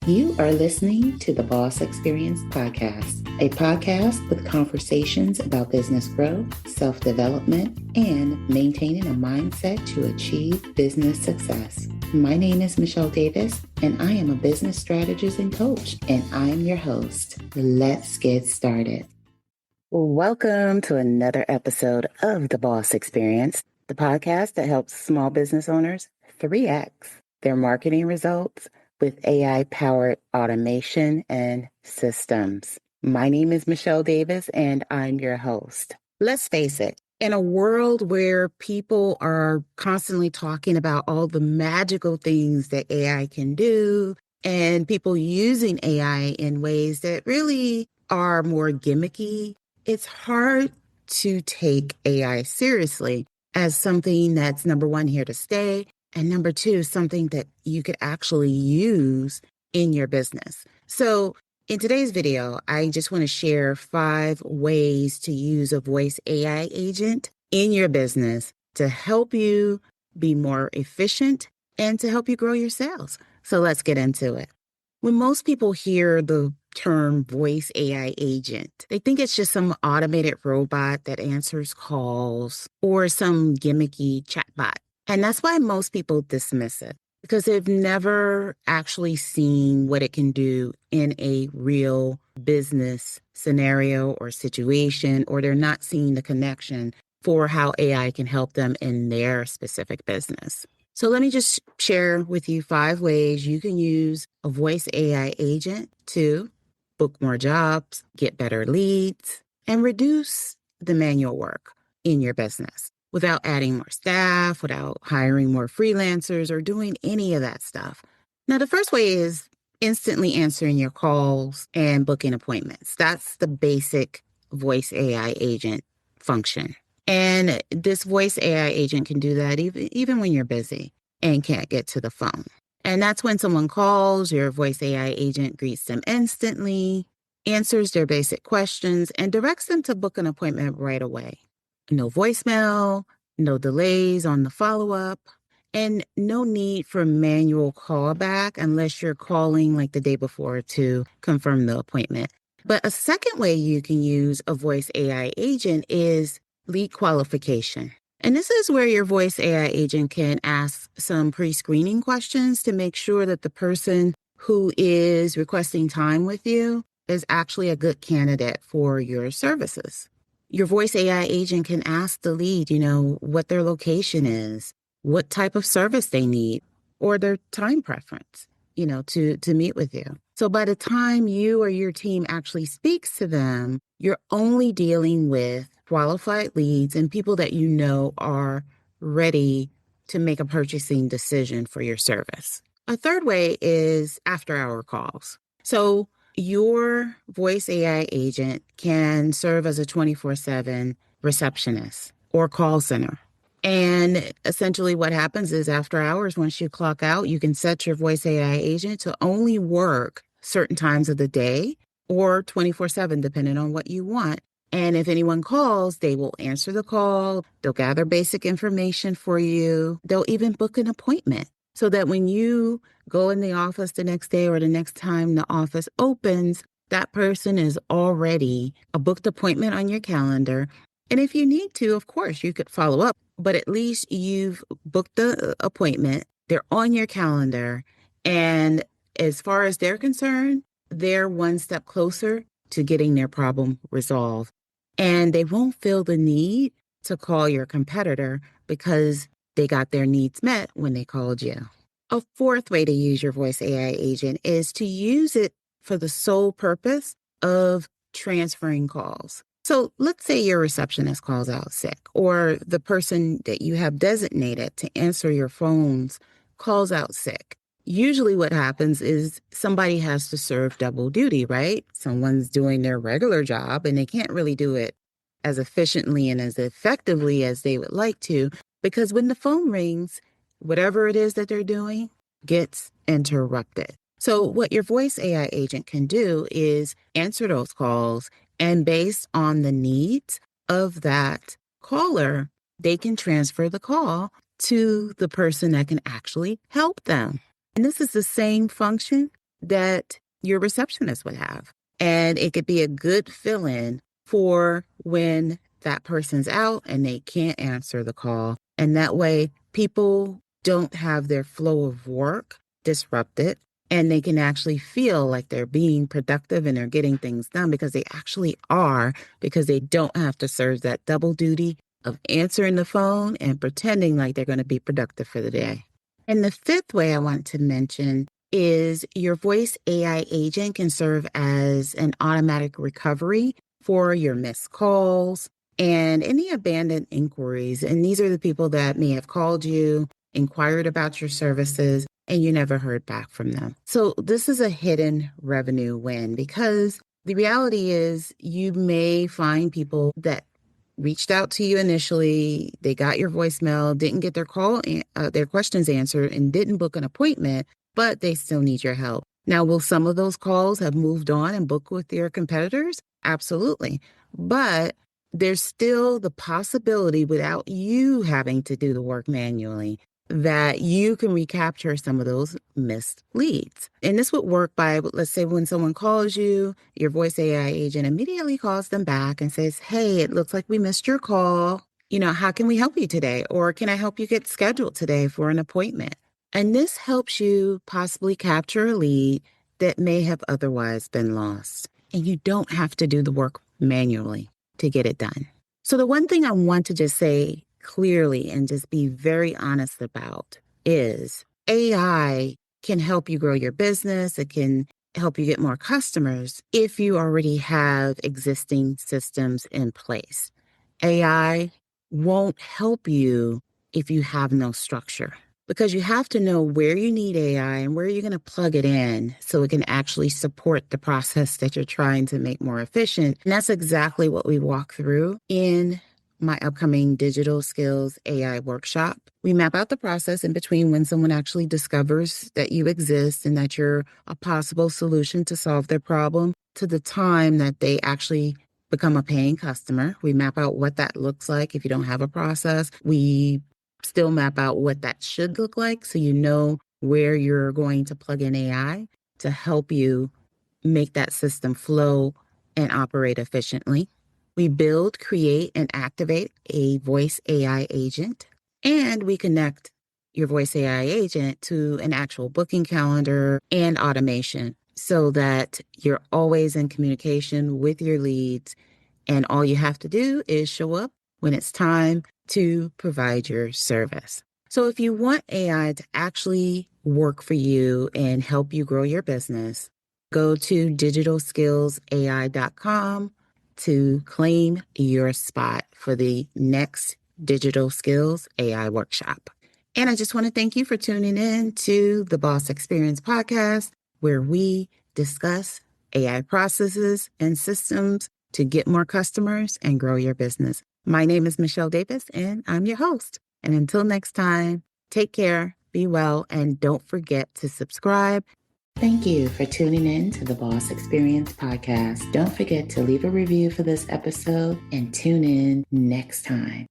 You are listening to the Boss Experience Podcast, a podcast with conversations about business growth, self-development, and maintaining a mindset to achieve business success. My name is Michele Davis, and I am a business strategist and coach, and I am your host. Let's get started. Welcome to another episode of the Boss Experience, the podcast that helps small business owners 3x their marketing results with AI-powered automation and systems. My name is Michele Davis, and I'm your host. Let's face it, in a world where people are constantly talking about all the magical things that AI can do, and people using AI in ways that really are more gimmicky, it's hard to take AI seriously as something that's, number one, here to stay, and number two, something that you could actually use in your business. So in today's video, I just want to share 5 ways to use a voice AI agent in your business to help you be more efficient and to help you grow your sales. So let's get into it. When most people hear the term voice AI agent, they think it's just some automated robot that answers calls or some gimmicky chatbot. And that's why most people dismiss it, because they've never actually seen what it can do in a real business scenario or situation, or they're not seeing the connection for how AI can help them in their specific business. So let me just share with you 5 ways you can use a voice AI agent to book more jobs, get better leads, and reduce the manual work in your business without adding more staff, without hiring more freelancers, or doing any of that stuff. Now, the first way is instantly answering your calls and booking appointments. That's the basic voice AI agent function. And this voice AI agent can do that even when you're busy and can't get to the phone. And that's when someone calls, your voice AI agent greets them instantly, answers their basic questions, and directs them to book an appointment right away. No voicemail, no delays on the follow-up, and no need for manual callback unless you're calling like the day before to confirm the appointment. But a second way you can use a voice AI agent is lead qualification. And this is where your voice AI agent can ask some pre-screening questions to make sure that the person who is requesting time with you is actually a good candidate for your services. Your voice AI agent can ask the lead, what their location is, what type of service they need, or their time preference, to meet with you. So by the time you or your team actually speaks to them, you're only dealing with qualified leads and people that you know are ready to make a purchasing decision for your service. A third way is after-hour calls. So your voice AI agent can serve as a 24/7 receptionist or call center. And essentially what happens is after hours, once you clock out, you can set your voice AI agent to only work certain times of the day or 24/7, depending on what you want. And if anyone calls, they will answer the call. They'll gather basic information for you. They'll even book an appointment so that when you go in the office the next day or the next time the office opens, that person is already a booked appointment on your calendar. And if you need to, of course, you could follow up, but at least you've booked the appointment. They're on your calendar. And as far as they're concerned, they're one step closer to getting their problem resolved. And they won't feel the need to call your competitor because they got their needs met when they called you. A fourth way to use your voice AI agent is to use it for the sole purpose of transferring calls. So let's say your receptionist calls out sick, or the person that you have designated to answer your phones calls out sick. Usually what happens is somebody has to serve double duty, right? Someone's doing their regular job and they can't really do it as efficiently and as effectively as they would like to, because when the phone rings, whatever it is that they're doing gets interrupted. So what your voice AI agent can do is answer those calls, and based on the needs of that caller, they can transfer the call to the person that can actually help them. And this is the same function that your receptionist would have. And it could be a good fill-in for when that person's out and they can't answer the call. And that way, people don't have their flow of work disrupted, and they can actually feel like they're being productive and they're getting things done because they actually are, because they don't have to serve that double duty of answering the phone and pretending like they're going to be productive for the day. And the fifth way I want to mention is your voice AI agent can serve as an automatic recovery for your missed calls and any abandoned inquiries. And these are the people that may have called you, inquired about your services, and you never heard back from them. So this is a hidden revenue win, because the reality is you may find people that reached out to you initially, they got your voicemail, didn't get their questions answered, and didn't book an appointment, but they still need your help. Now, will some of those calls have moved on and booked with your competitors? Absolutely. But there's still the possibility, without you having to do the work manually, that you can recapture some of those missed leads. And this would work by, let's say, when someone calls you, your voice AI agent immediately calls them back and says, "Hey, it looks like we missed your call. How can we help you today? Or can I help you get scheduled today for an appointment?" And this helps you possibly capture a lead that may have otherwise been lost. And you don't have to do the work manually to get it done. So the one thing I want to just say clearly and just be very honest about is AI can help you grow your business. It can help you get more customers if you already have existing systems in place. AI won't help you if you have no structure, because you have to know where you need AI and where you're going to plug it in so it can actually support the process that you're trying to make more efficient. And that's exactly what we walk through in my upcoming digital skills AI workshop. We map out the process in between when someone actually discovers that you exist and that you're a possible solution to solve their problem, to the time that they actually become a paying customer. We map out what that looks like if you don't have a process. We still map out what that should look like so you know where you're going to plug in AI to help you make that system flow and operate efficiently. We build, create, and activate a voice AI agent, and we connect your voice AI agent to an actual booking calendar and automation so that you're always in communication with your leads, and all you have to do is show up when it's time to provide your service. So if you want AI to actually work for you and help you grow your business, go to digitalskillsai.com to claim your spot for the next Digital Skills AI workshop. And I just want to thank you for tuning in to the Boss Experience podcast, where we discuss AI processes and systems to get more customers and grow your business. My name is Michele Davis, and I'm your host. And until next time, take care, be well, and don't forget to subscribe. Thank you for tuning in to the Boss Experience podcast. Don't forget to leave a review for this episode and tune in next time.